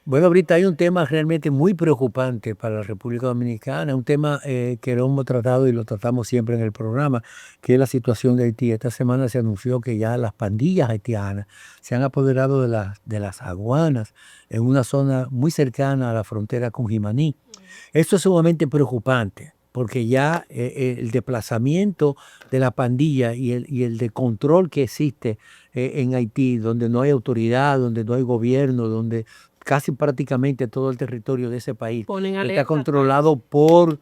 Bueno, ahorita hay un tema realmente muy preocupante para la República Dominicana, un tema que lo hemos tratado y lo tratamos siempre en el programa, que es la situación de Haití. Esta semana se anunció que ya las pandillas haitianas se han apoderado de las aduanas en una zona muy cercana a la frontera con Jimaní. Ujú. Esto es sumamente preocupante porque ya el desplazamiento de la pandilla y el de control que existe en Haití, donde no hay autoridad, donde no hay gobierno, donde casi prácticamente todo el territorio de ese país Ponen está alerta a todas las controlado por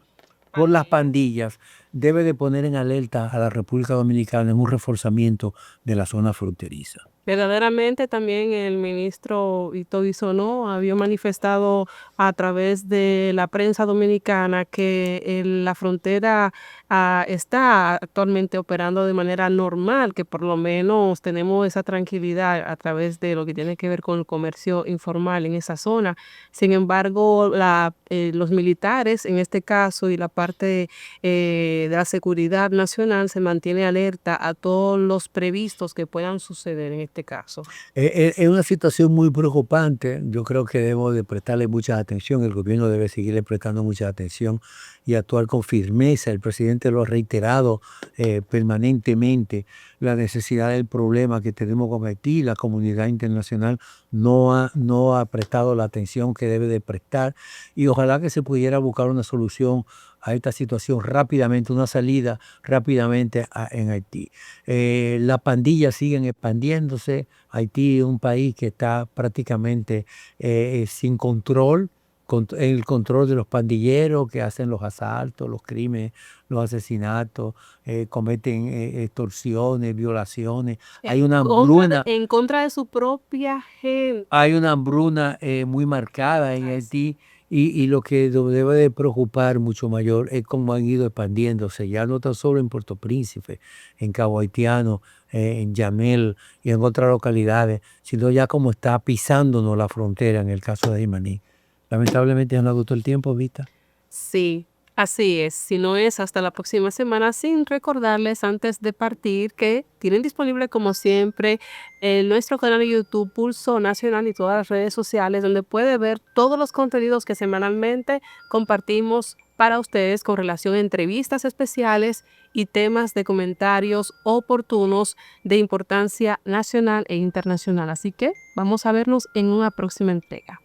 las pandillas. pandillas, debe de poner en alerta a la República Dominicana en un reforzamiento de la zona fronteriza. Verdaderamente también el ministro Ito Bisonó había manifestado a través de la prensa dominicana que la frontera está actualmente operando de manera normal, que por lo menos tenemos esa tranquilidad a través de lo que tiene que ver con el comercio informal en esa zona. Sin embargo, los militares en este caso y la parte de la seguridad nacional se mantiene alerta a todos los previstos que puedan suceder en este caso. Es una situación muy preocupante. Yo creo que debemos de prestarle mucha atención. El gobierno debe seguirle prestando mucha atención y actuar con firmeza. El presidente lo ha reiterado permanentemente, la necesidad del problema que tenemos con Haití. La comunidad internacional no ha prestado la atención que debe de prestar y ojalá que se pudiera buscar una solución a esta situación rápidamente, una salida rápidamente en Haití. Las pandillas siguen expandiéndose. Haití es un país que está prácticamente sin control, con el control de los pandilleros que hacen los asaltos, los crímenes, los asesinatos, cometen extorsiones, violaciones. Hay una hambruna, En contra de su propia gente. hay una hambruna muy marcada en Así. Haití y lo que debe de preocupar mucho mayor es cómo han ido expandiéndose, ya no tan solo en Puerto Príncipe, en Cabo Haitiano, en Yamel y en otras localidades, sino ya como está pisándonos la frontera en el caso de Imaní. Lamentablemente ya no agotó el tiempo, Vita. Sí, así es. Si no es hasta la próxima semana, sin recordarles antes de partir que tienen disponible como siempre nuestro canal de YouTube Pulso Nacional y todas las redes sociales donde puede ver todos los contenidos que semanalmente compartimos para ustedes con relación a entrevistas especiales y temas de comentarios oportunos de importancia nacional e internacional. Así que vamos a vernos en una próxima entrega.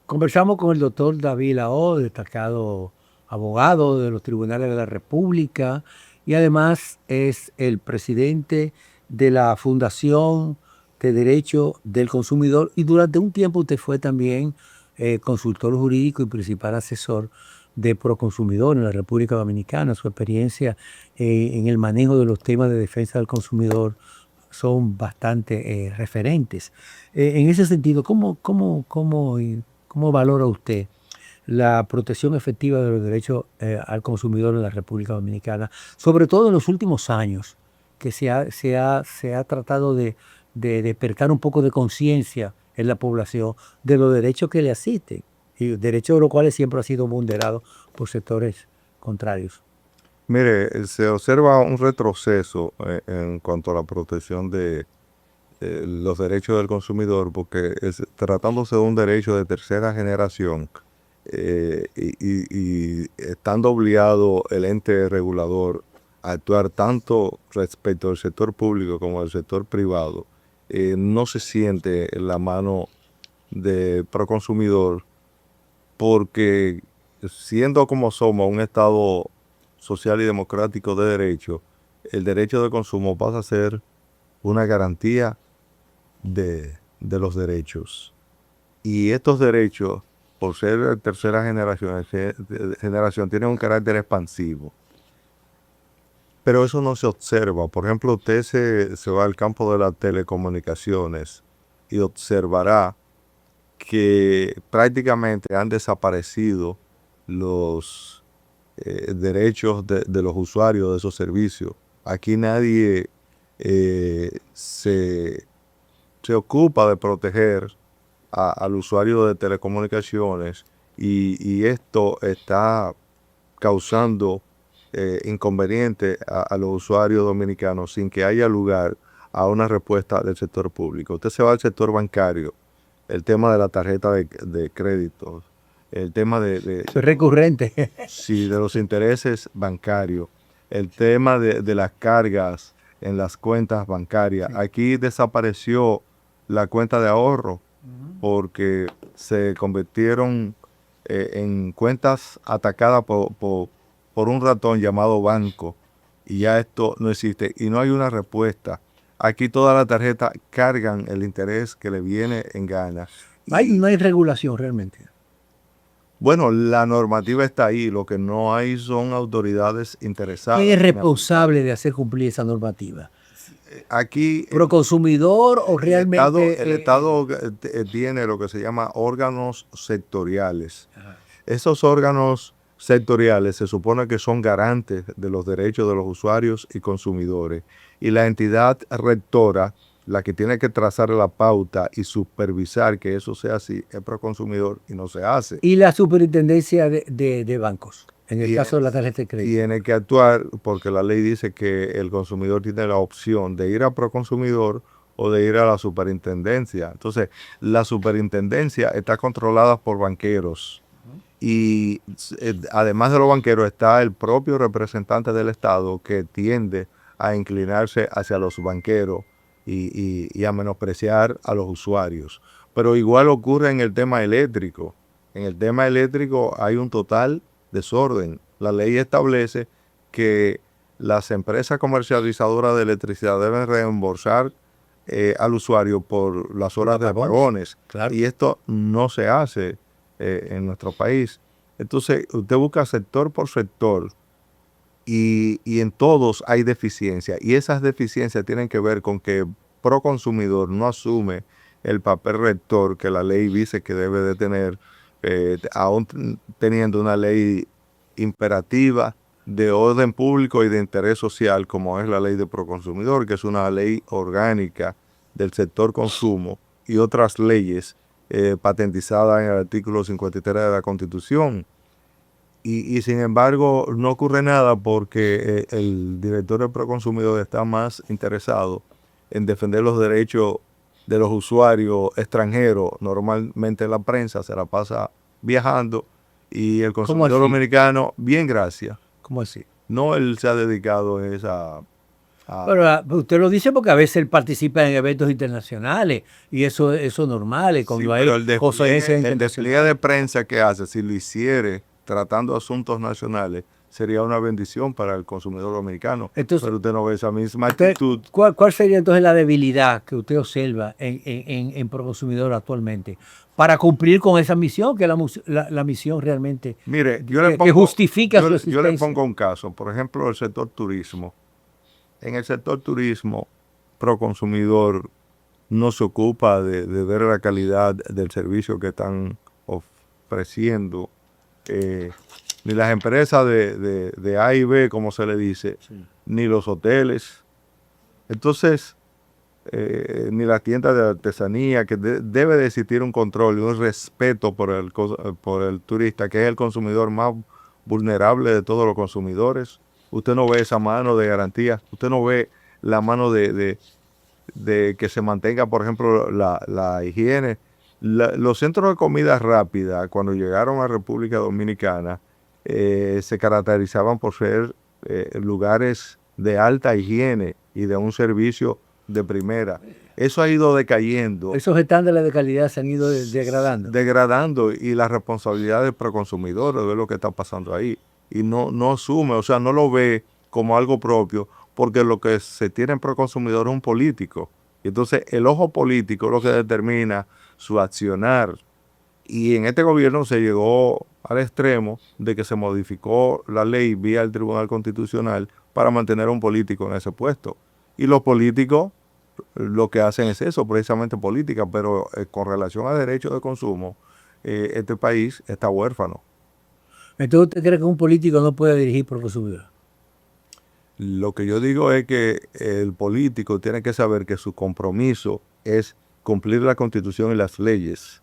Conversamos con el doctor David Lao, destacado abogado de los tribunales de la República y además es el presidente de la Fundación de Derecho del Consumidor y durante un tiempo usted fue también consultor jurídico y principal asesor de Proconsumidor en la República Dominicana. Su experiencia en el manejo de los temas de defensa del consumidor son bastante referentes. En ese sentido, ¿cómo valora usted la protección efectiva de los derechos al consumidor en la República Dominicana? Sobre todo en los últimos años, que se ha tratado de despertar un poco de conciencia en la población de los derechos que le asisten, y derechos de los cuales siempre han sido vulnerados por sectores contrarios. Mire, se observa un retroceso en cuanto a la protección de los derechos del consumidor, porque tratándose de un derecho de tercera generación y estando obligado el ente regulador a actuar tanto respecto al sector público como al sector privado, no se siente la mano de Proconsumidor, porque siendo como somos un Estado social y democrático de derecho, el derecho de consumo pasa a ser una garantía de los derechos. Y estos derechos por ser tercera generación, tienen un carácter expansivo. Pero eso no se observa. Por ejemplo, usted se va al campo de las telecomunicaciones y observará que prácticamente han desaparecido los derechos de los usuarios de esos servicios. Aquí nadie se ocupa de proteger al usuario de telecomunicaciones y esto está causando inconveniente a los usuarios dominicanos sin que haya lugar a una respuesta del sector público. Usted se va al sector bancario, el tema de la tarjeta de crédito, el tema Eso es recurrente. sí, de los intereses bancarios, el tema de las cargas en las cuentas bancarias. Sí. Aquí desapareció la cuenta de ahorro porque se convirtieron en cuentas atacadas por un ratón llamado banco, y ya esto no existe y no hay una respuesta. Aquí todas las tarjetas cargan el interés que le viene en gana. No hay regulación realmente. Bueno, la normativa está ahí, lo que no hay son autoridades interesadas. ¿Quién es responsable de hacer cumplir esa normativa? Aquí ¿Proconsumidor o realmente? El Estado tiene lo que se llama órganos sectoriales. Ajá. Esos órganos sectoriales se supone que son garantes de los derechos de los usuarios y consumidores. Y la entidad rectora, la que tiene que trazar la pauta y supervisar que eso sea así, es Proconsumidor y no se hace. ¿Y la superintendencia de bancos? En el caso de la tarjeta de crédito. Tiene que actuar porque la ley dice que el consumidor tiene la opción de ir a Proconsumidor o de ir a la superintendencia. Entonces, la superintendencia está controlada por banqueros. Y además de los banqueros está el propio representante del Estado que tiende a inclinarse hacia los banqueros y a menospreciar a los usuarios. Pero igual ocurre en el tema eléctrico. En el tema eléctrico hay un total desorden. La ley establece que las empresas comercializadoras de electricidad deben reembolsar al usuario por las horas de apagones. Claro. Y esto no se hace en nuestro país. Entonces, usted busca sector por sector y en todos hay deficiencias. Y esas deficiencias tienen que ver con que Proconsumidor no asume el papel rector que la ley dice que debe de tener, aún teniendo una ley imperativa de orden público y de interés social, como es la ley de Proconsumidor, que es una ley orgánica del sector consumo, y otras leyes patentizadas en el artículo 53 de la Constitución. Y sin embargo no ocurre nada porque el director de Proconsumidor está más interesado en defender los derechos de los usuarios extranjeros. Normalmente la prensa se la pasa viajando y el consumidor dominicano, bien, gracias. ¿Cómo así? No, él se ha dedicado a esa... Pero usted lo dice porque a veces él participa en eventos internacionales y eso es normal. Cuando hay cosas el despliegue de prensa que hace, si lo hiciere tratando asuntos nacionales, sería una bendición para el consumidor dominicano. Entonces, pero usted no ve esa misma actitud. ¿Cuál sería entonces la debilidad que usted observa en Proconsumidor actualmente para cumplir con esa misión, que es la misión realmente? Mire, que justifica su existencia? Yo le pongo un caso, por ejemplo, el sector turismo. En el sector turismo, Proconsumidor no se ocupa de ver la calidad del servicio que están ofreciendo. Ni las empresas de A y B, como se le dice, sí, ni los hoteles. Entonces, ni las tiendas de artesanía, que debe de existir un control y un respeto por el turista, que es el consumidor más vulnerable de todos los consumidores. Usted no ve esa mano de garantía, usted no ve la mano de que se mantenga, por ejemplo, la higiene. Los centros de comida rápida, cuando llegaron a República Dominicana, se caracterizaban por ser lugares de alta higiene y de un servicio de primera. Eso ha ido decayendo. Esos estándares de calidad se han ido degradando. Degradando, y la responsabilidad del Proconsumidor de ver lo que está pasando ahí. Y no asume, o sea, no lo ve como algo propio, porque lo que se tiene en Proconsumidor es un político. Y entonces el ojo político es lo que determina su accionar. Y en este gobierno se llegó al extremo de que se modificó la ley vía el Tribunal Constitucional para mantener a un político en ese puesto. Y los políticos lo que hacen es eso, precisamente política, pero con relación a derechos de consumo, este país está huérfano. Entonces, ¿usted cree que un político no puede dirigir por consumidor? Lo que yo digo es que el político tiene que saber que su compromiso es cumplir la Constitución y las leyes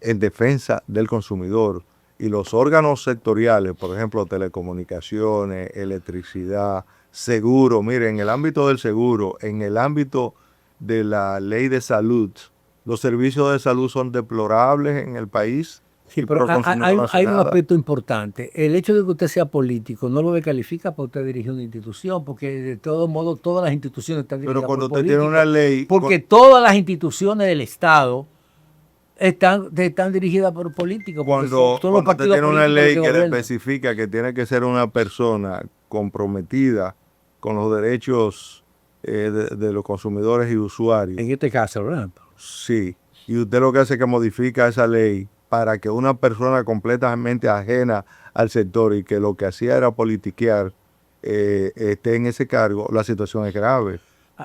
en defensa del consumidor. Y los órganos sectoriales, por ejemplo, telecomunicaciones, electricidad, seguro, miren, en el ámbito del seguro, en el ámbito de la ley de salud, los servicios de salud son deplorables en el país. Sí, pero hay un aspecto importante. El hecho de que usted sea político no lo descalifica para usted dirigir una institución, porque de todos modos todas las instituciones están dirigidas Pero cuando por usted tiene políticos, una ley... porque todas las instituciones del Estado están dirigidas por políticos. Cuando usted tiene una ley que le especifica que tiene que ser una persona comprometida con los derechos de los consumidores y usuarios. En este caso, ¿verdad? Sí. Y usted lo que hace es que modifica esa ley para que una persona completamente ajena al sector y que lo que hacía era politiquear esté en ese cargo, la situación es grave.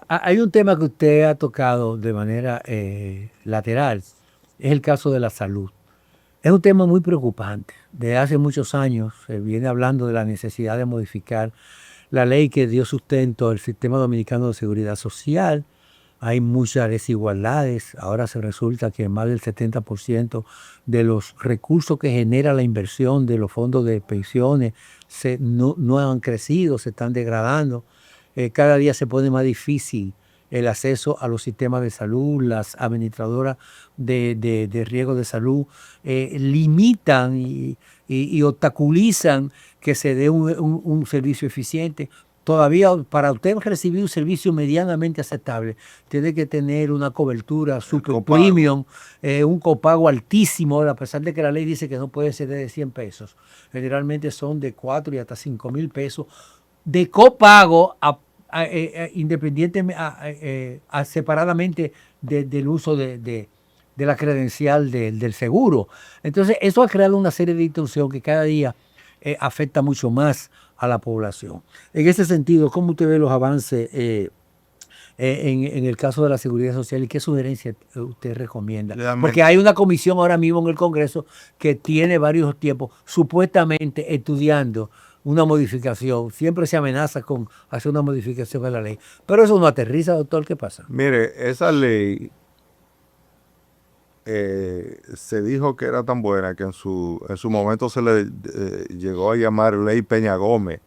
Hay un tema que usted ha tocado de manera lateral, es el caso de la salud. Es un tema muy preocupante. Desde hace muchos años se viene hablando de la necesidad de modificar la ley que dio sustento al sistema dominicano de seguridad social. Hay muchas desigualdades. Ahora se resulta que más del 70% de los recursos que genera la inversión de los fondos de pensiones no han crecido, se están degradando. Cada día se pone más difícil el acceso a los sistemas de salud. Las administradoras de riesgo de salud limitan y obstaculizan que se dé un servicio eficiente. Todavía para usted recibir un servicio medianamente aceptable, tiene que tener una cobertura super premium, un copago altísimo, a pesar de que la ley dice que no puede ser de 100 pesos. Generalmente son de 4 y hasta 5 mil pesos de copago independientemente, separadamente del uso de la credencial del seguro. Entonces, eso ha creado una serie de distorsiones que cada día afecta mucho más a la población. En ese sentido, ¿cómo usted ve los avances en el caso de la seguridad social y qué sugerencia usted recomienda? Porque hay una comisión ahora mismo en el Congreso que tiene varios tiempos supuestamente estudiando una modificación. Siempre se amenaza con hacer una modificación a la ley. Pero eso no aterriza, doctor. ¿Qué pasa? Mire, esa ley se dijo que era tan buena que en su momento se le llegó a llamar Ley Peña Gómez,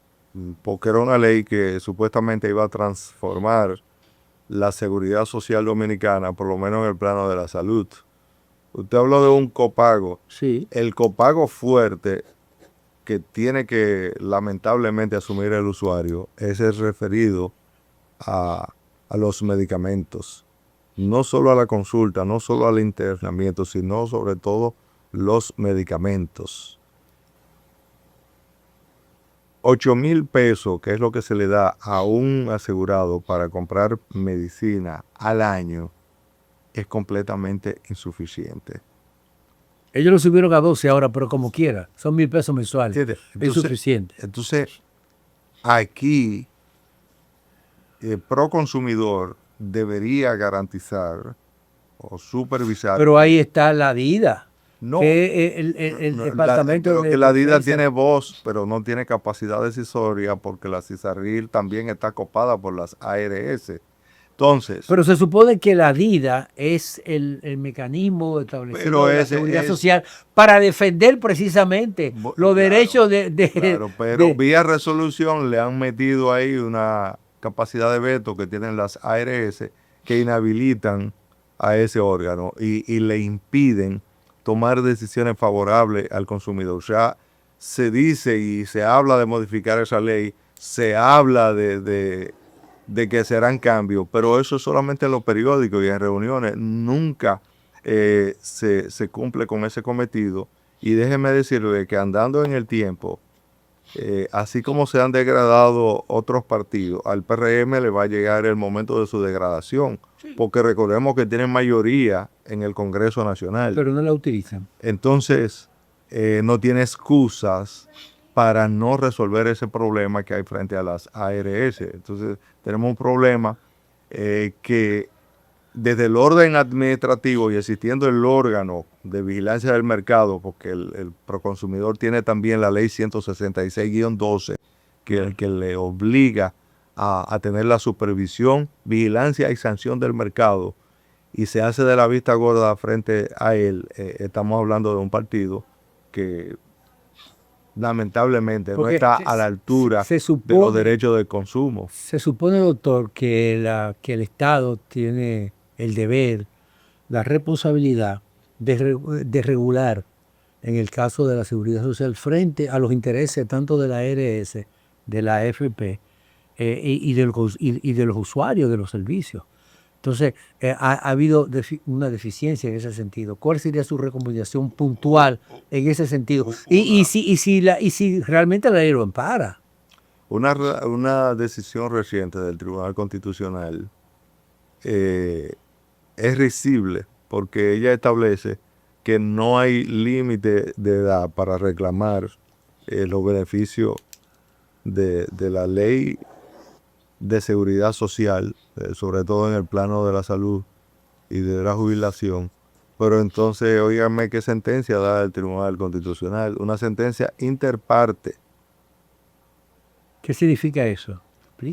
porque era una ley que supuestamente iba a transformar la seguridad social dominicana, por lo menos en el plano de la salud. Usted habló de un copago. Sí. El copago fuerte que tiene que lamentablemente asumir el usuario es el referido a los medicamentos. No solo a la consulta, no solo al internamiento, sino sobre todo los medicamentos. 8,000 pesos, que es lo que se le da a un asegurado para comprar medicina al año, es completamente insuficiente. Ellos lo subieron a 12 ahora, pero como quiera, son 1,000 pesos mensuales. Entonces, es suficiente. Entonces, aquí, el Proconsumidor debería garantizar o supervisar. Pero ahí está la DIDA. No, que el departamento que la DIDA tiene voz, pero no tiene capacidad decisoria porque la CISARRIL también está copada por las ARS. Entonces, pero se supone que la DIDA es el mecanismo establecido de la seguridad social para defender precisamente los derechos de... Claro, pero vía resolución le han metido ahí una capacidad de veto que tienen las ARS que inhabilitan a ese órgano y le impiden tomar decisiones favorables al consumidor. O sea, se dice y se habla de modificar esa ley, se habla de que serán cambios, pero eso es solamente en los periódicos y en reuniones. Nunca se cumple con ese cometido. Y déjeme decirle que andando en el tiempo, así como se han degradado otros partidos, al PRM le va a llegar el momento de su degradación, porque recordemos que tienen mayoría en el Congreso Nacional. Pero no la utilizan. Entonces, no tiene excusas para no resolver ese problema que hay frente a las ARS. Entonces, tenemos un problema que desde el orden administrativo y existiendo el órgano de vigilancia del mercado, porque el Proconsumidor tiene también la ley 166-12, que le obliga a tener la supervisión, vigilancia y sanción del mercado, y se hace de la vista gorda frente a él. Estamos hablando de un partido que lamentablemente no está a la altura de los derechos del consumo. Se supone, doctor, que el Estado tiene el deber, la responsabilidad de regular, en el caso de la seguridad social, frente a los intereses tanto de la ARS, de la AFP y de los usuarios de los servicios. Entonces, ha habido una deficiencia en ese sentido. ¿Cuál sería su recomendación puntual en ese sentido? Y si realmente la ley lo ampara. Una decisión reciente del Tribunal Constitucional es risible, porque ella establece que no hay límite de edad para reclamar los beneficios de la ley de seguridad social, sobre todo en el plano de la salud y de la jubilación. Pero entonces, óigame qué sentencia da el Tribunal Constitucional, una sentencia interparte. ¿Qué significa eso?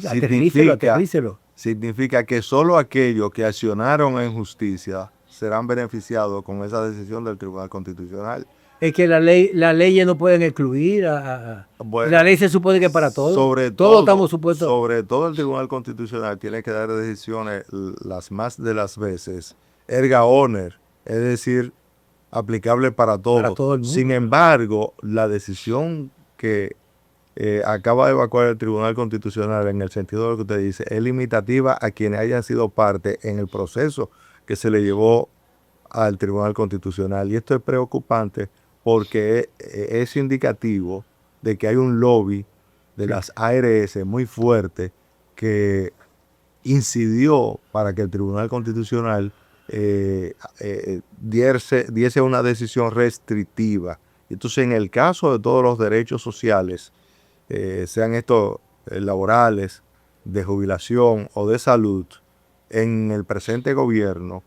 Aterrícelo. Significa que solo aquellos que accionaron en justicia serán beneficiados con esa decisión del Tribunal Constitucional. Es que las leyes no pueden excluir. Bueno, la ley se supone que para todos. Todos estamos supuestos. Sobre todo el Tribunal Constitucional tiene que dar decisiones las más de las veces erga omnes, es decir, aplicable para todos. Para todo el mundo. Sin embargo, la decisión que acaba de evacuar el Tribunal Constitucional, en el sentido de lo que usted dice, es limitativa a quienes hayan sido parte en el proceso que se le llevó al Tribunal Constitucional. Y esto es preocupante porque es indicativo de que hay un lobby de las ARS muy fuerte que incidió para que el Tribunal Constitucional diese una decisión restrictiva. Entonces, en el caso de todos los derechos sociales, sean estos laborales, de jubilación o de salud, en el presente gobierno,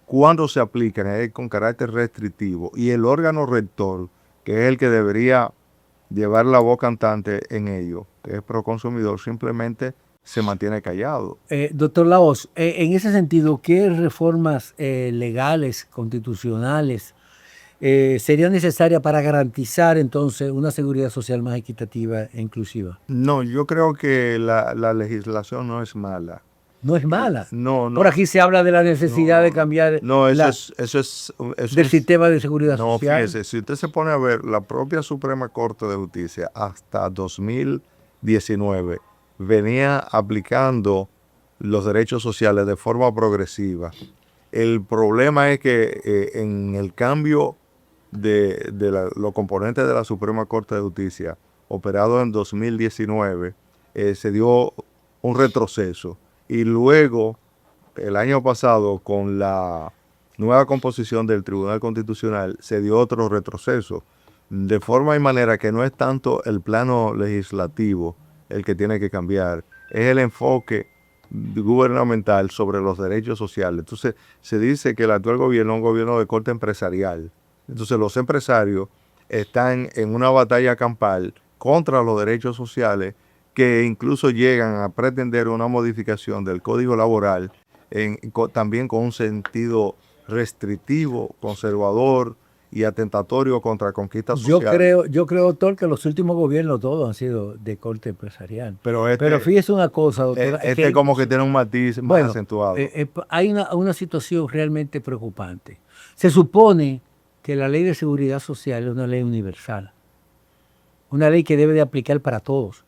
cuando se aplican es con carácter restrictivo, y el órgano rector, que es el que debería llevar la voz cantante en ello, que es Proconsumidor, simplemente se mantiene callado. Doctor Lahoz, en ese sentido, ¿qué reformas legales, constitucionales, serían necesarias para garantizar entonces una seguridad social más equitativa e inclusiva? No, yo creo que la legislación no es mala. No es mala. No. Por aquí se habla de la necesidad de cambiar del sistema de seguridad social. No, fíjese, si usted se pone a ver, la propia Suprema Corte de Justicia hasta 2019 venía aplicando los derechos sociales de forma progresiva. El problema es que en el cambio de los componentes de la Suprema Corte de Justicia, operado en 2019, se dio un retroceso. Y luego, el año pasado, con la nueva composición del Tribunal Constitucional, se dio otro retroceso. De forma y manera que no es tanto el plano legislativo el que tiene que cambiar, es el enfoque gubernamental sobre los derechos sociales. Entonces, se dice que el actual gobierno es un gobierno de corte empresarial. Entonces, los empresarios están en una batalla campal contra los derechos sociales, que incluso llegan a pretender una modificación del Código Laboral, también con un sentido restrictivo, conservador y atentatorio contra conquistas sociales. Yo creo, doctor, que los últimos gobiernos todos han sido de corte empresarial. Pero fíjese una cosa, doctor. Como que tiene un matiz más acentuado. Hay una situación realmente preocupante. Se supone que la ley de seguridad social es una ley universal, una ley que debe de aplicar para todos,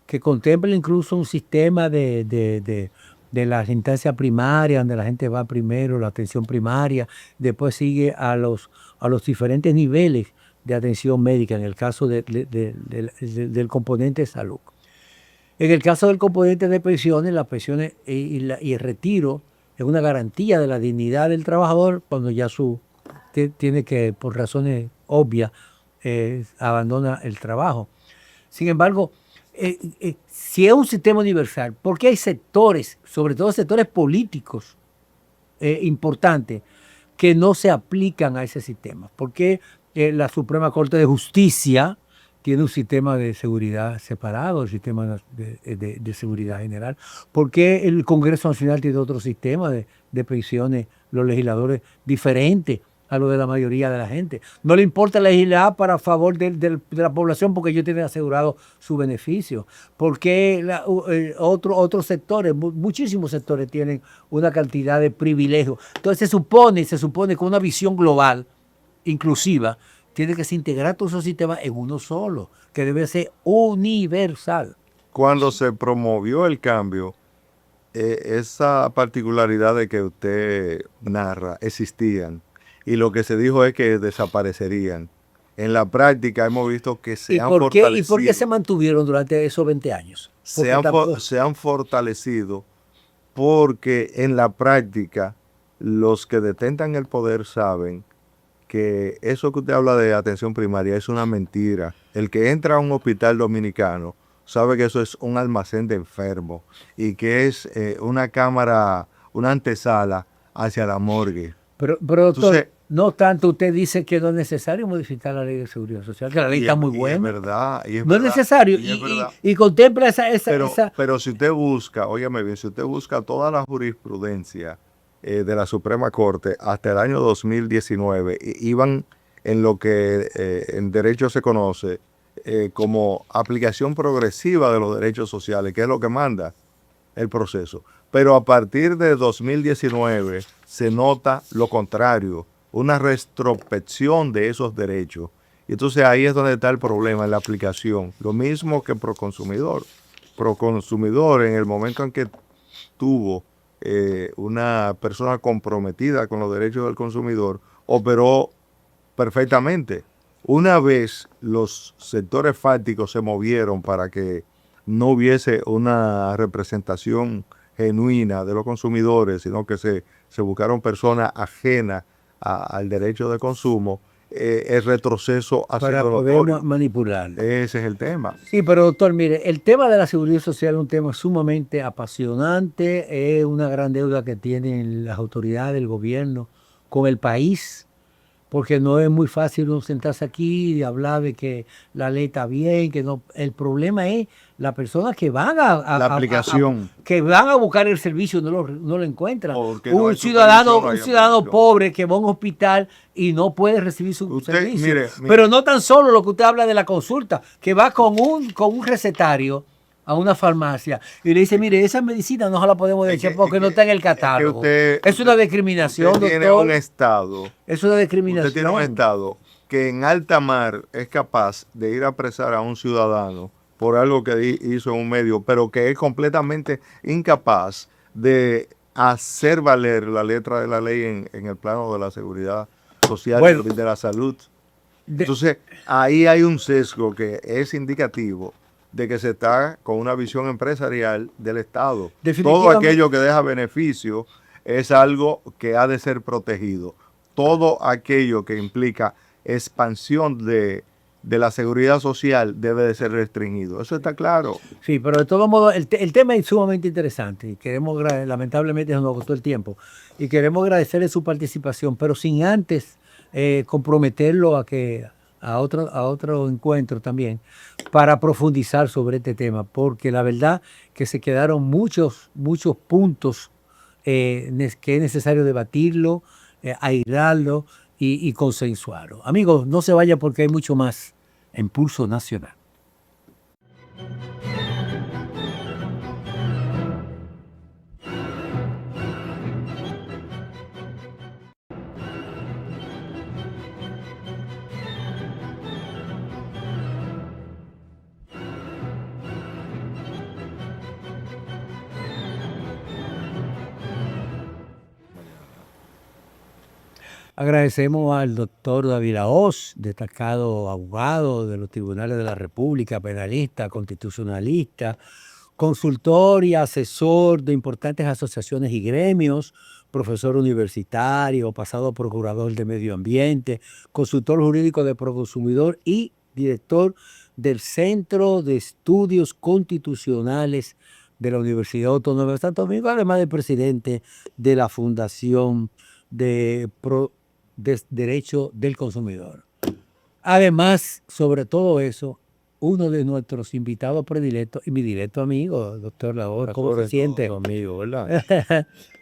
que contempla incluso un sistema de las instancias primarias, donde la gente va primero, la atención primaria, después sigue a los diferentes niveles de atención médica en el caso del componente de salud. En el caso del componente de pensiones, las pensiones y el retiro es una garantía de la dignidad del trabajador cuando ya tiene que, por razones obvias, abandona el trabajo. Sin embargo, si es un sistema universal, ¿por qué hay sectores, sobre todo sectores políticos importantes, que no se aplican a ese sistema? ¿Por qué la Suprema Corte de Justicia tiene un sistema de seguridad separado, el sistema de seguridad general? ¿Por qué el Congreso Nacional tiene otro sistema de pensiones, los legisladores diferentes a lo de la mayoría de la gente? No le importa legislar para favor de la población porque ellos tienen asegurado su beneficio. ¿Por qué otros sectores, muchísimos sectores tienen una cantidad de privilegios? Entonces se supone que una visión global, inclusiva, tiene que se integrar todos esos sistemas en uno solo, que debe ser universal. Cuando se promovió el cambio, esa particularidad de que usted narra existían y lo que se dijo es que desaparecerían. En la práctica hemos visto que se han fortalecido. ¿Y por qué se mantuvieron durante esos 20 años? Se han fortalecido porque en la práctica los que detentan el poder saben que eso que usted habla de atención primaria es una mentira. El que entra a un hospital dominicano sabe que eso es un almacén de enfermos y que es una cámara, una antesala hacia la morgue. Pero doctor, entonces, no tanto usted dice que no es necesario modificar la ley de seguridad social, que la ley está muy buena. Es verdad. No es necesario y contempla esa... Pero si usted busca, óigame bien, si usted busca toda la jurisprudencia de la Suprema Corte hasta el año 2019, iban en lo que en derecho se conoce como aplicación progresiva de los derechos sociales, que es lo que manda el proceso. Pero a partir de 2019 se nota lo contrario, una retrospección de esos derechos. Y entonces ahí es donde está el problema en la aplicación. Lo mismo que Proconsumidor. Proconsumidor, en el momento en que tuvo una persona comprometida con los derechos del consumidor, operó perfectamente. Una vez los sectores fácticos se movieron para que no hubiese una representación genuina de los consumidores, sino que se buscaron personas ajenas al derecho de consumo, el retroceso ha sido para poder manipular. Ese es el tema. Sí, pero doctor, mire, el tema de la seguridad social es un tema sumamente apasionante, es una gran deuda que tienen las autoridades del gobierno con el país, porque no es muy fácil uno sentarse aquí y hablar de que la ley está bien, que no. El problema es las personas que van la aplicación, que van a buscar el servicio no lo encuentran. Un ciudadano pobre que va a un hospital y no puede recibir su servicio. Mire. Pero no tan solo lo que usted habla de la consulta, que va con un recetario a una farmacia y le dice, mire, esa medicina no se la podemos echar porque no está en el catálogo. Es una discriminación, usted tiene doctor. Un Estado. Es una discriminación. Usted tiene un Estado que en alta mar es capaz de ir a apresar a un ciudadano por algo que hizo en un medio, pero que es completamente incapaz de hacer valer la letra de la ley en el plano de la seguridad social y de la salud. Entonces, ahí hay un sesgo que es indicativo de que se está con una visión empresarial del Estado. Todo aquello que deja beneficio es algo que ha de ser protegido. Todo aquello que implica expansión de la seguridad social debe de ser restringido. Eso está claro. Sí, pero de todos modos, el tema es sumamente interesante y queremos, lamentablemente nos costó el tiempo, y queremos agradecerle su participación, pero sin antes comprometerlo a otro encuentro también para profundizar sobre este tema, porque la verdad que se quedaron muchos puntos que es necesario debatirlo, airarlo y consensuarlo. Amigos, no se vayan porque hay mucho más en Pulso Nacional. Agradecemos al doctor David Lahoz, destacado abogado de los tribunales de la República, penalista, constitucionalista, consultor y asesor de importantes asociaciones y gremios, profesor universitario, pasado procurador de medio ambiente, consultor jurídico de Proconsumidor y director del Centro de Estudios Constitucionales de la Universidad Autónoma de Santo Domingo, además de presidente de la Fundación de Derecho del Consumidor. Además, sobre todo eso, uno de nuestros invitados predilectos y mi directo amigo, doctor Lahoz, ¿cómo se siente? Amigo, ¿verdad?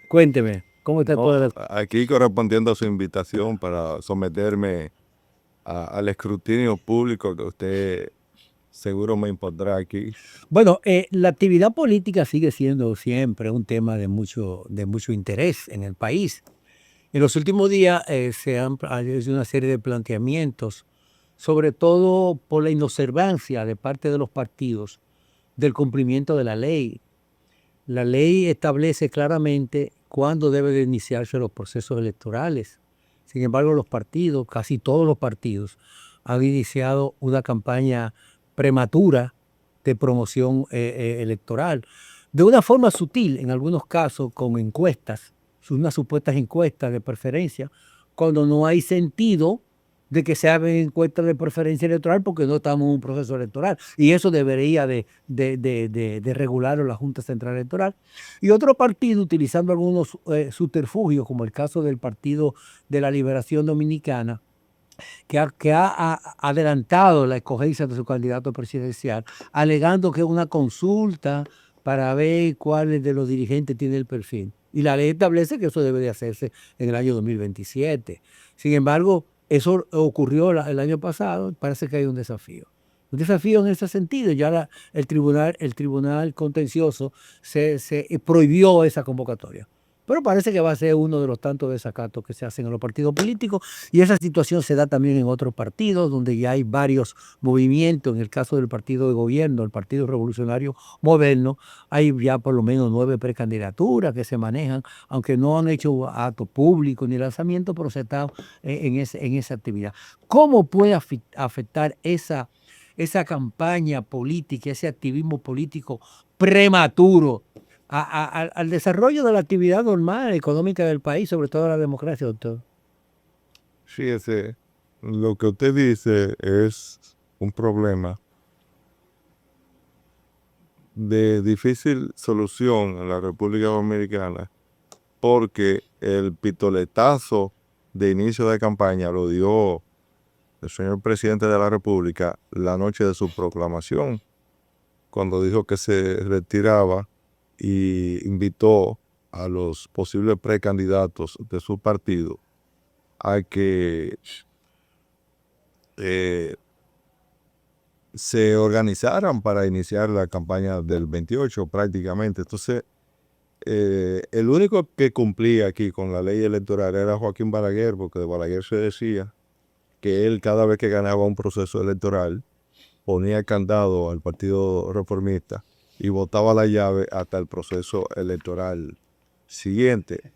Cuénteme, ¿cómo te puede? Aquí correspondiendo a su invitación para someterme al escrutinio público que usted seguro me impondrá aquí. Bueno, la actividad política sigue siendo siempre un tema de mucho interés en el país. En los últimos días hay una serie de planteamientos, sobre todo por la inobservancia de parte de los partidos del cumplimiento de la ley. La ley establece claramente cuándo deben de iniciarse los procesos electorales. Sin embargo, los partidos, casi todos los partidos, han iniciado una campaña prematura de promoción electoral, de una forma sutil, en algunos casos con encuestas, unas supuestas encuestas de preferencia, cuando no hay sentido de que se hagan encuestas de preferencia electoral porque no estamos en un proceso electoral. Y eso debería de regularlo la Junta Central Electoral. Y otro partido, utilizando algunos subterfugios, como el caso del Partido de la Liberación Dominicana, que ha adelantado la escogencia de su candidato presidencial, alegando que es una consulta para ver cuáles de los dirigentes tiene el perfil. Y la ley establece que eso debe de hacerse en el año 2027. Sin embargo, eso ocurrió el año pasado, parece que hay un desafío. Un desafío en ese sentido. Ya el tribunal contencioso se prohibió esa convocatoria. Pero parece que va a ser uno de los tantos desacatos que se hacen en los partidos políticos, y esa situación se da también en otros partidos donde ya hay varios movimientos. En el caso del partido de gobierno, el Partido Revolucionario Moderno, hay ya por lo menos 9 precandidaturas que se manejan, aunque no han hecho acto público ni lanzamiento, pero se está en esa actividad. ¿Cómo puede afectar esa campaña política, ese activismo político prematuro al desarrollo de la actividad normal económica del país, sobre todo la democracia, doctor? Sí, lo que usted dice es un problema de difícil solución en la República Dominicana, porque el pistoletazo de inicio de campaña lo dio el señor presidente de la República la noche de su proclamación, cuando dijo que se retiraba y invitó a los posibles precandidatos de su partido a que se organizaran para iniciar la campaña del 28 prácticamente. Entonces, el único que cumplía aquí con la ley electoral era Joaquín Balaguer, porque de Balaguer se decía que él, cada vez que ganaba un proceso electoral, ponía candado al Partido Reformista y botaba la llave hasta el proceso electoral siguiente.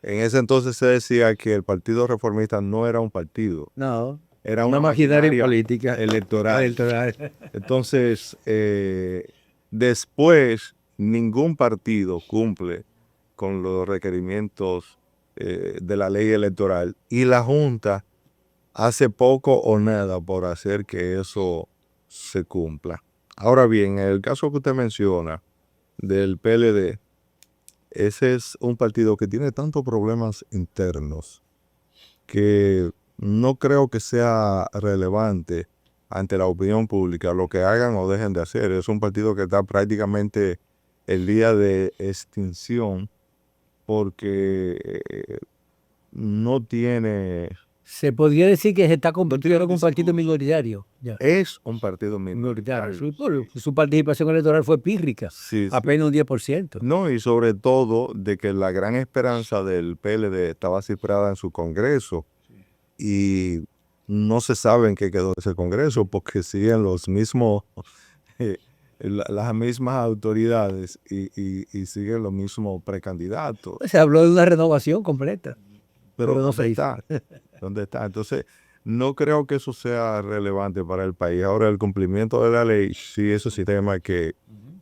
En ese entonces se decía que el Partido Reformista no era un partido. No, era una maquinaria política electoral. Entonces, después, ningún partido cumple con los requerimientos de la ley electoral, y la Junta hace poco o nada por hacer que eso se cumpla. Ahora bien, en el caso que usted menciona del PLD, ese es un partido que tiene tantos problemas internos que no creo que sea relevante ante la opinión pública lo que hagan o dejen de hacer. Es un partido que está prácticamente en vía de extinción, porque no tiene... Se podría decir que se está convirtiendo en un partido minoritario. Ya. Es un partido minoritario. Su participación electoral fue pírrica, Sí, apenas un 10%. No, y sobre todo de que la gran esperanza del PLD estaba cifrada en su Congreso, y no se sabe en qué quedó ese Congreso, porque siguen los mismos, las mismas autoridades y siguen los mismos precandidatos. Se habló de una renovación completa, Pero no se hizo. está. ¿Dónde está? Entonces, no creo que eso sea relevante para el país. Ahora, el cumplimiento de la ley, sí, eso sí, tema que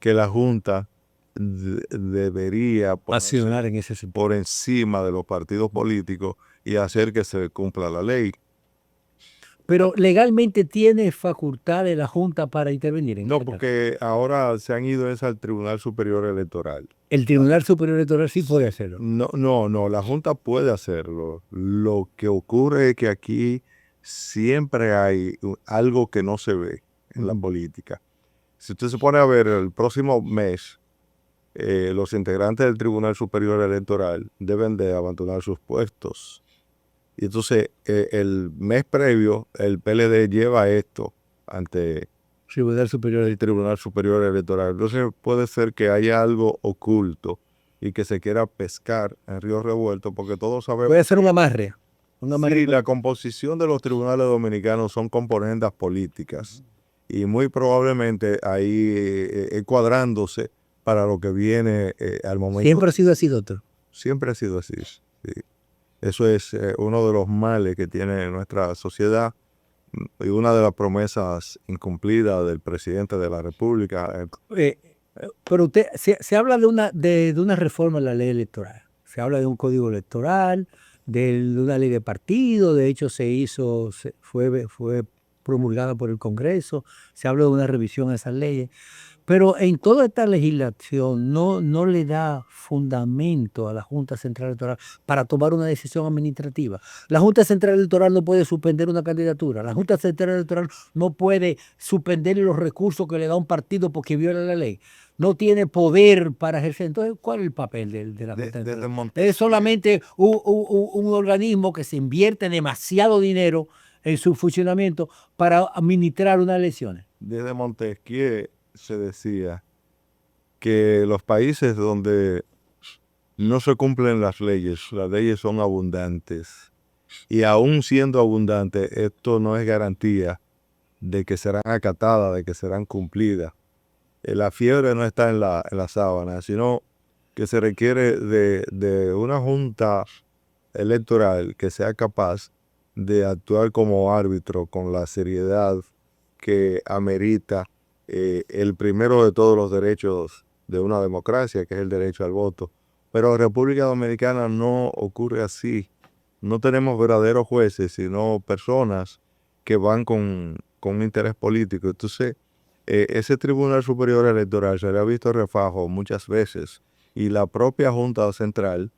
la Junta debería ponerse Accionar en ese sentido. por encima de los partidos políticos y hacer que se cumpla la ley. Pero legalmente tiene facultades la Junta para intervenir en No, este caso. porque ahora se han ido al Tribunal Superior Electoral. El Tribunal Superior Electoral sí puede hacerlo. No, la Junta puede hacerlo. Lo que ocurre es que aquí siempre hay algo que no se ve en la política. Si usted se pone a ver el próximo mes, los integrantes del Tribunal Superior Electoral deben de abandonar sus puestos. Y entonces, el mes previo, el PLD lleva esto ante Tribunal Superior el Tribunal Superior Electoral. Entonces, puede ser que haya algo oculto y que se quiera pescar en río revuelto, porque todos sabemos puede ser un amarre. que la composición de los tribunales dominicanos son componendas políticas y muy probablemente ahí cuadrándose para lo que viene al momento. Siempre ha sido así, doctor. Siempre ha sido así. Sí. Eso es uno de los males que tiene nuestra sociedad y una de las promesas incumplidas del presidente de la República. Pero usted se habla de una reforma a la ley electoral. Se habla de un código electoral, de una ley de partido. De hecho, fue promulgada por el Congreso. Se habla de una revisión a esas leyes. Pero en toda esta legislación no le da fundamento a la Junta Central Electoral para tomar una decisión administrativa. La Junta Central Electoral no puede suspender una candidatura. La Junta Central Electoral no puede suspender los recursos que le da un partido porque viola la ley. No tiene poder para ejercer. Entonces, ¿cuál es el papel de la Junta Central Electoral? Es solamente un organismo que se invierte demasiado dinero en su funcionamiento para administrar unas elecciones. Desde Montesquieu se decía que los países donde no se cumplen las leyes son abundantes. Y aún siendo abundantes, esto no es garantía de que serán acatadas, de que serán cumplidas. La fiebre no está en la sábana, sino que se requiere de una junta electoral que sea capaz de actuar como árbitro con la seriedad que amerita el primero de todos los derechos de una democracia, que es el derecho al voto. Pero en República Dominicana no ocurre así. No tenemos verdaderos jueces, sino personas que van con un interés político. Entonces, ese Tribunal Superior Electoral se le ha visto refajo muchas veces y la propia Junta Central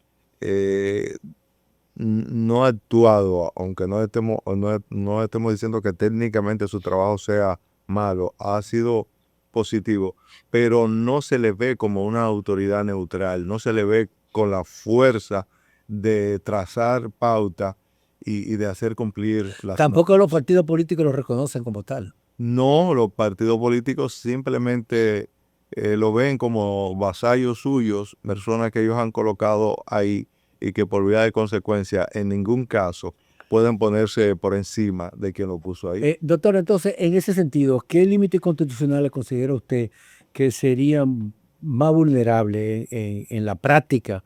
no ha actuado, aunque no estemos diciendo que técnicamente su trabajo sea malo, ha sido positivo, pero no se le ve como una autoridad neutral, no se le ve con la fuerza de trazar pauta y de hacer cumplir las Tampoco los partidos políticos lo reconocen como tal. No, los partidos políticos simplemente lo ven como vasallos suyos, personas que ellos han colocado ahí y que por vía de consecuencia en ningún caso pueden ponerse por encima de quien lo puso ahí. Doctor, entonces, en ese sentido, ¿qué límites constitucionales considera usted que serían más vulnerables en la práctica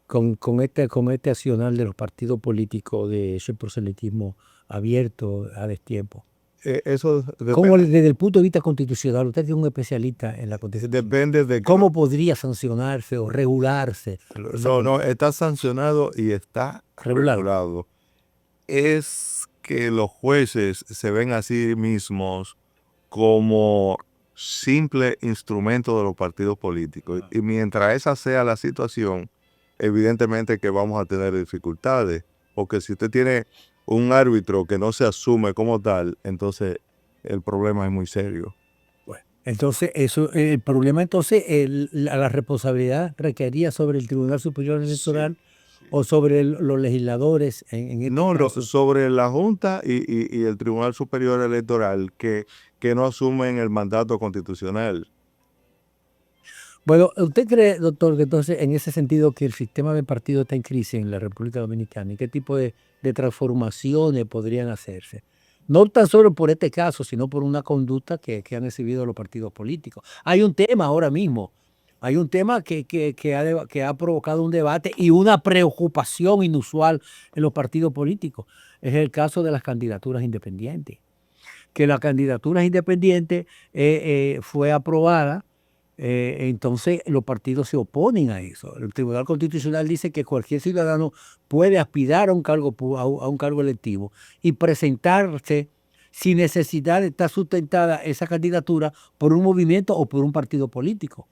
con este accionar de los partidos políticos de ese proselitismo abierto a destiempo? Eso ¿Cómo desde el punto de vista constitucional, usted es un especialista en la Constitución, depende de cómo podría sancionarse o regularse? No, está sancionado y está regulado. Es que los jueces se ven a sí mismos como simple instrumento de los partidos políticos. Y mientras esa sea la situación, evidentemente que vamos a tener dificultades. Porque si usted tiene un árbitro que no se asume como tal, entonces el problema es muy serio. Bueno, entonces, el problema entonces, la responsabilidad recaería sobre el Tribunal Superior Electoral o sobre los legisladores en este caso. Sobre la Junta y el Tribunal Superior Electoral que no asumen el mandato constitucional. Bueno, ¿usted cree, doctor, que entonces en ese sentido que el sistema de partido está en crisis en la República Dominicana y qué tipo de transformaciones podrían hacerse? No tan solo por este caso, sino por una conducta que han exhibido los partidos políticos. Hay un tema ahora mismo Hay un tema que ha provocado un debate y una preocupación inusual en los partidos políticos. Es el caso de las candidaturas independientes. Que la candidatura independiente fue aprobada, entonces los partidos se oponen a eso. El Tribunal Constitucional dice que cualquier ciudadano puede aspirar a un cargo electivo y presentarse sin necesidad de estar sustentada esa candidatura por un movimiento o por un partido político.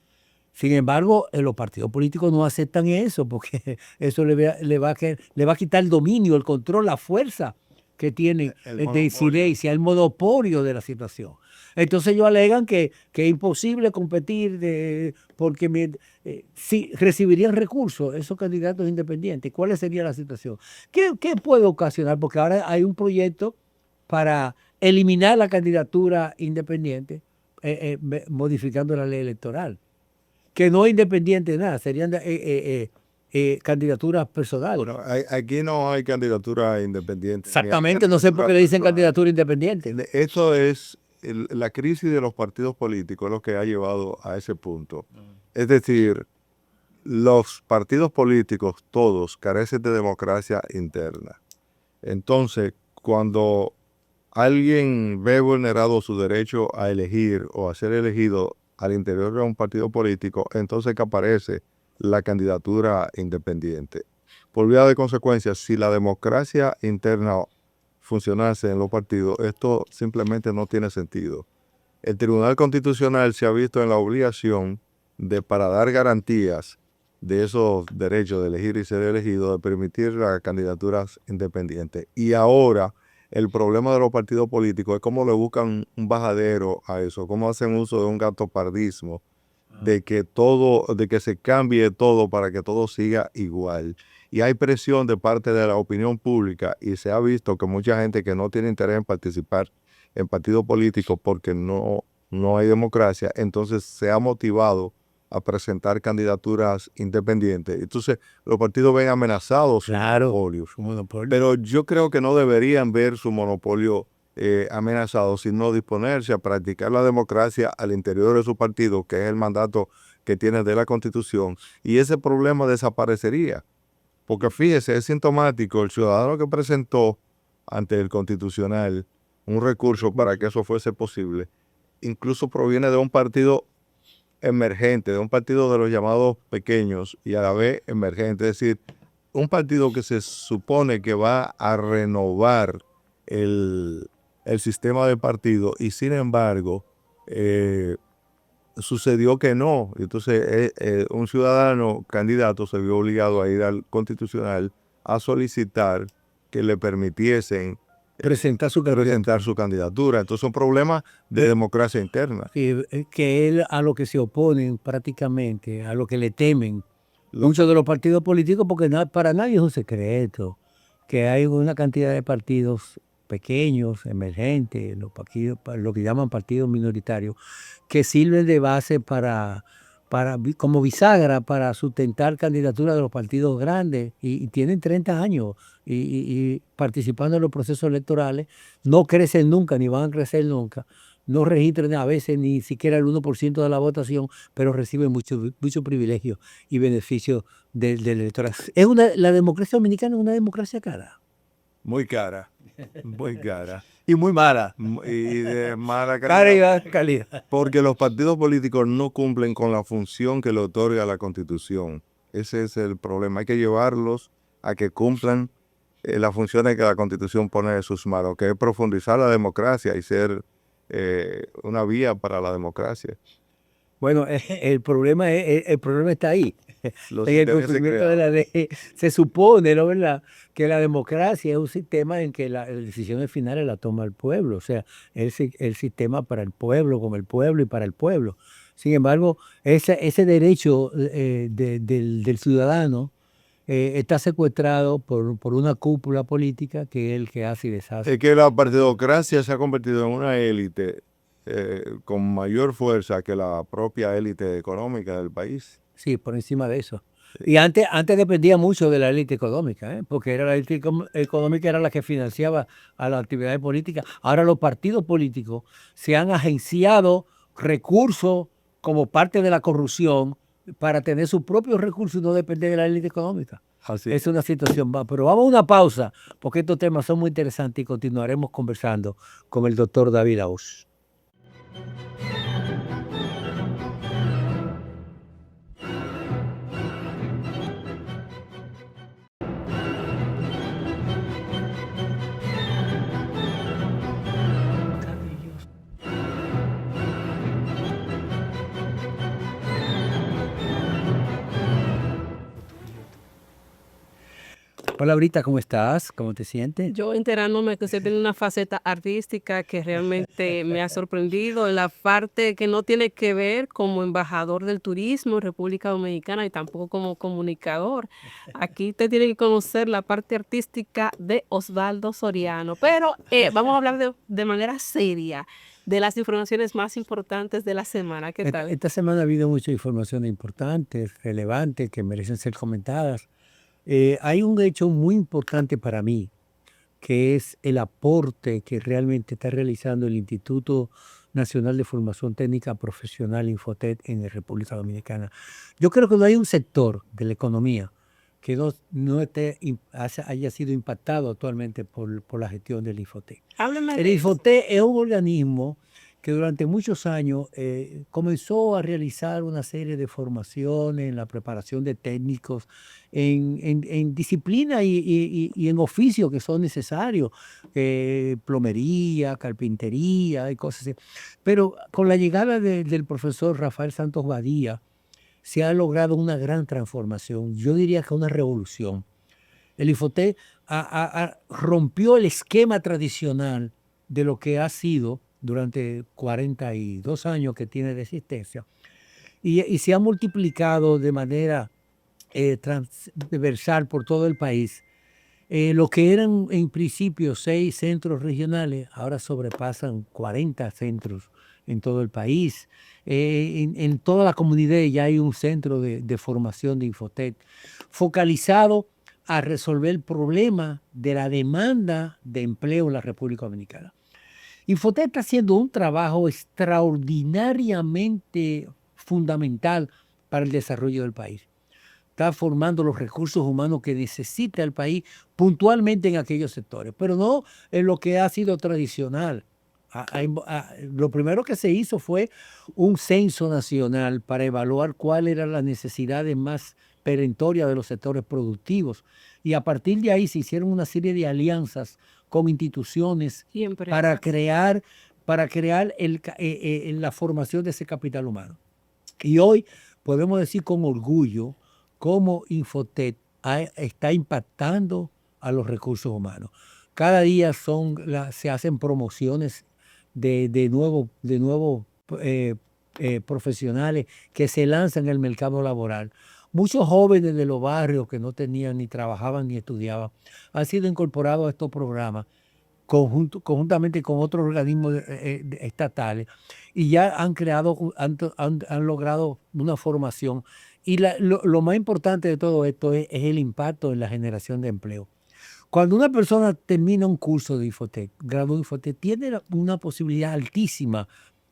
Sin embargo, los partidos políticos no aceptan eso porque eso le va a quitar el dominio, el control, la fuerza que tienen de incidencia, el monopolio de la situación. Entonces ellos alegan que es imposible competir porque si recibirían recursos esos candidatos independientes, ¿cuál sería la situación? ¿Qué puede ocasionar? Porque ahora hay un proyecto para eliminar la candidatura independiente modificando la ley electoral, que no es independiente nada, serían candidaturas personales. Bueno, aquí no hay candidatura independiente. Exactamente, no sé por qué le dicen candidatura independiente. Eso es la crisis de los partidos políticos, lo que ha llevado a ese punto. Es decir, los partidos políticos todos carecen de democracia interna. Entonces, cuando alguien ve vulnerado su derecho a elegir o a ser elegido al interior de un partido político, entonces que aparece la candidatura independiente. Por vía de consecuencia, si la democracia interna funcionase en los partidos, esto simplemente no tiene sentido. El Tribunal Constitucional se ha visto en la obligación de, para dar garantías de esos derechos de elegir y ser elegido, de permitir las candidaturas independientes. Y ahora el problema de los partidos políticos es cómo le buscan un bajadero a eso, cómo hacen uso de un gatopardismo, de que se cambie todo para que todo siga igual. Y hay presión de parte de la opinión pública y se ha visto que mucha gente que no tiene interés en participar en partidos políticos porque no hay democracia, entonces se ha motivado a presentar candidaturas independientes. Entonces los partidos ven amenazados sus monopolios. Pero yo creo que no deberían ver su monopolio amenazado, sino disponerse a practicar la democracia al interior de su partido, que es el mandato que tiene de la Constitución, y ese problema desaparecería. Porque fíjese, es sintomático, el ciudadano que presentó ante el Constitucional un recurso para que eso fuese posible, incluso proviene de un partido emergente, de un partido de los llamados pequeños y a la vez emergente, es decir, un partido que se supone que va a renovar el sistema de partido y sin embargo sucedió que no. Entonces un ciudadano candidato se vio obligado a ir al Constitucional a solicitar que le permitiesen presentar su candidatura. Entonces son problemas de democracia interna. Que él a lo que se oponen prácticamente, a lo que le temen muchos de los partidos políticos, porque para nadie es un secreto que hay una cantidad de partidos pequeños, emergentes, lo que llaman partidos minoritarios, que sirven de base como bisagra para sustentar candidaturas de los partidos grandes y tienen 30 años y participando en los procesos electorales, no crecen nunca ni van a crecer nunca, no registran a veces ni siquiera el 1% de la votación, pero reciben muchos privilegios y beneficios del electorado. La democracia dominicana es una democracia cara. Muy cara, muy cara. Y muy mala. Y de mala calidad. Porque los partidos políticos no cumplen con la función que le otorga la Constitución. Ese es el problema. Hay que llevarlos a que cumplan las funciones que la Constitución pone en sus manos, que es profundizar la democracia y ser una vía para la democracia. Bueno, el problema está ahí. En el cumplimiento de la ley se supone, ¿no, verdad?, que la democracia es un sistema en que las decisiones finales las toma el pueblo, o sea, es el sistema para el pueblo, con el pueblo y para el pueblo. Sin embargo, ese derecho del ciudadano está secuestrado por una cúpula política que es el que hace y deshace. Es que la partidocracia se ha convertido en una élite con mayor fuerza que la propia élite económica del país. Sí, por encima de eso. Y antes dependía mucho de la élite económica, porque era la élite económica era la que financiaba a las actividades políticas. Ahora los partidos políticos se han agenciado recursos como parte de la corrupción para tener sus propios recursos y no depender de la élite económica. Así Es una situación, pero vamos a una pausa, porque estos temas son muy interesantes y continuaremos conversando con el doctor David Aus. Hola, Brita, ¿cómo estás? ¿Cómo te sientes? Yo enterándome que usted tiene una faceta artística que realmente me ha sorprendido, en la parte que no tiene que ver como embajador del turismo en República Dominicana y tampoco como comunicador. Aquí usted tiene que conocer la parte artística de Osvaldo Soriano. Pero vamos a hablar de manera seria de las informaciones más importantes de la semana. ¿Qué tal? Esta semana ha habido muchas informaciones importantes, relevantes, que merecen ser comentadas. Hay un hecho muy importante para mí, que es el aporte que realmente está realizando el Instituto Nacional de Formación Técnica Profesional Infotet en la República Dominicana. Yo creo que no hay un sector de la economía que haya sido impactado actualmente por la gestión del Infotet. Hábleme El de eso. Infotet es un organismo que durante muchos años comenzó a realizar una serie de formaciones en la preparación de técnicos en disciplina y en oficios que son necesarios, plomería, carpintería y cosas así. Pero con la llegada del profesor Rafael Santos Badía, se ha logrado una gran transformación, yo diría que una revolución. El Infotet rompió el esquema tradicional de lo que ha sido durante 42 años que tiene de existencia y se ha multiplicado de manera transversal por todo el país. Lo que eran en principio 6 centros regionales, ahora sobrepasan 40 centros en todo el país. En toda la comunidad ya hay un centro de formación de Infotet focalizado a resolver el problema de la demanda de empleo en la República Dominicana. Infotet está haciendo un trabajo extraordinariamente fundamental para el desarrollo del país. Está formando los recursos humanos que necesita el país puntualmente en aquellos sectores, pero no en lo que ha sido tradicional. Lo primero que se hizo fue un censo nacional para evaluar cuáles eran las necesidades más perentorias de los sectores productivos. Y a partir de ahí se hicieron una serie de alianzas con instituciones para crear la formación de ese capital humano. Y hoy podemos decir con orgullo cómo Infotet está impactando a los recursos humanos. Cada día se hacen promociones de nuevos profesionales que se lanzan en el mercado laboral. Muchos jóvenes de los barrios que no tenían ni trabajaban ni estudiaban han sido incorporados a estos programas conjuntamente con otros organismos estatales y ya han logrado una formación. Y lo más importante de todo esto es el impacto en la generación de empleo. Cuando una persona termina un curso de Infotet, grado de Infotet, tiene una posibilidad altísima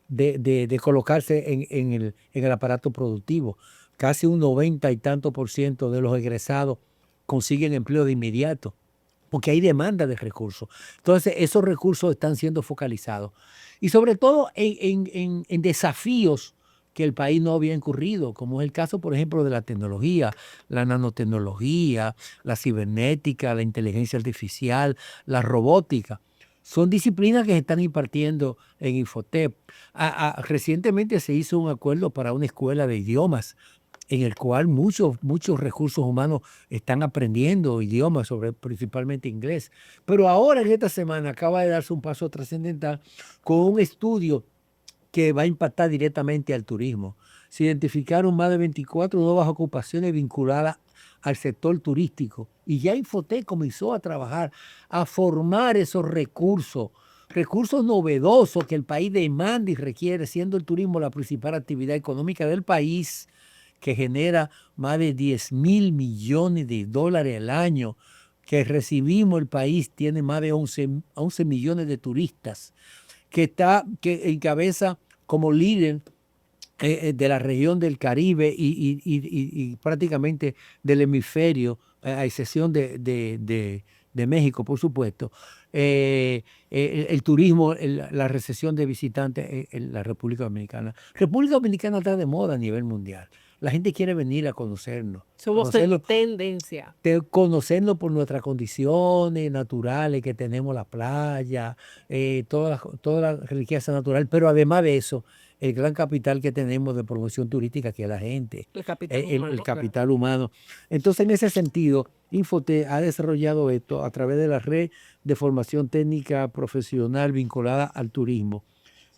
de colocarse en el aparato productivo. Casi un 90 y tanto % de los egresados consiguen empleo de inmediato, porque hay demanda de recursos. Entonces, esos recursos están siendo focalizados. Y sobre todo en desafíos que el país no había incurrido, como es el caso, por ejemplo, de la tecnología, la nanotecnología, la cibernética, la inteligencia artificial, la robótica. Son disciplinas que se están impartiendo en Infotet. Recientemente se hizo un acuerdo para una escuela de idiomas en el cual muchos recursos humanos están aprendiendo idiomas, principalmente inglés. Pero ahora, en esta semana, acaba de darse un paso trascendental con un estudio que va a impactar directamente al turismo. Se identificaron más de 24 nuevas ocupaciones vinculadas al sector turístico y ya Infotet comenzó a trabajar, a formar esos recursos novedosos que el país demanda y requiere, siendo el turismo la principal actividad económica del país, que genera más de 10.000 millones de dólares al año, que recibimos. El país tiene más de 11 millones de turistas, que encabeza como líder de la región del Caribe y prácticamente del hemisferio, a excepción de México, por supuesto, el turismo, la recepción de visitantes en la República Dominicana. República Dominicana está de moda a nivel mundial. La gente quiere venir a conocernos. Somos tendencia. Conocernos por nuestras condiciones naturales, que tenemos la playa, toda la riqueza natural, pero además de eso, el gran capital que tenemos de promoción turística, que es la gente, El capital el humano, capital humano. Entonces, en ese sentido, Infotec ha desarrollado esto a través de la red de formación técnica profesional vinculada al turismo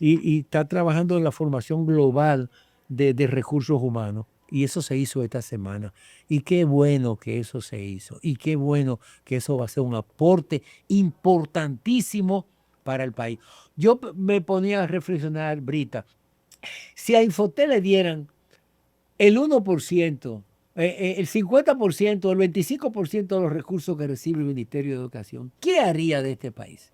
y está trabajando en la formación global de recursos humanos. Y eso se hizo esta semana. Y qué bueno que eso se hizo. Y qué bueno que eso va a ser un aporte importantísimo para el país. Yo me ponía a reflexionar, Brita, si a Infotec le dieran el 1%, el 50%, el 25% de los recursos que recibe el Ministerio de Educación, ¿qué haría de este país?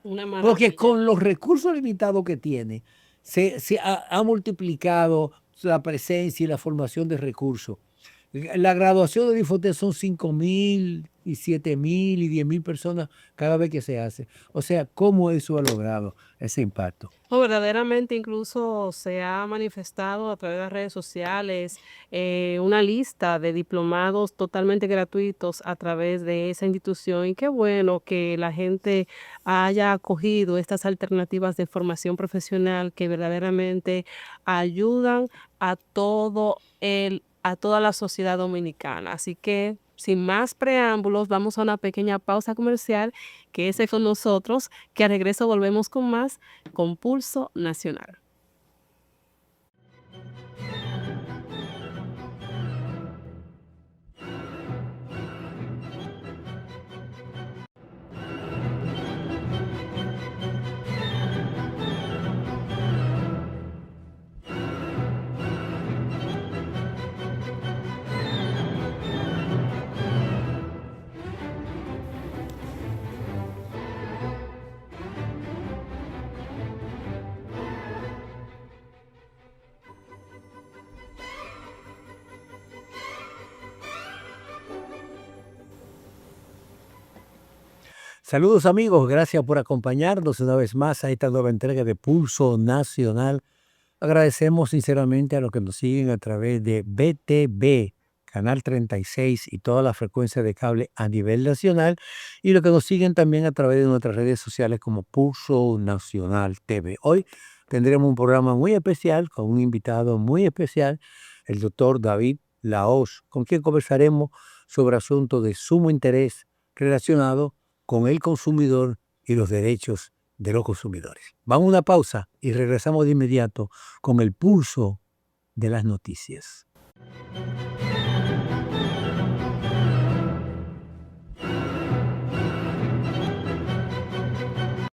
una Porque maravilla. con los recursos limitados que tiene, se ha multiplicado la presencia y la formación de recursos. La graduación de Infotec son 5.000 y 7.000 y 10.000 personas cada vez que se hace. O sea, ¿cómo eso ha logrado ese impacto? No, verdaderamente incluso se ha manifestado a través de las redes sociales una lista de diplomados totalmente gratuitos a través de esa institución y qué bueno que la gente haya acogido estas alternativas de formación profesional que verdaderamente ayudan a a toda la sociedad dominicana. Así que sin más preámbulos, vamos a una pequeña pausa comercial, que es con nosotros, que al regreso volvemos con más con Pulso Nacional. Saludos amigos, gracias por acompañarnos una vez más a esta nueva entrega de Pulso Nacional. Agradecemos sinceramente a los que nos siguen a través de BTV, Canal 36 y todas las frecuencias de cable a nivel nacional y los que nos siguen también a través de nuestras redes sociales como Pulso Nacional TV. Hoy tendremos un programa muy especial con un invitado muy especial, el doctor David Lahoz, con quien conversaremos sobre asuntos de sumo interés relacionados con el consumidor y los derechos de los consumidores. Vamos a una pausa y regresamos de inmediato con el pulso de las noticias.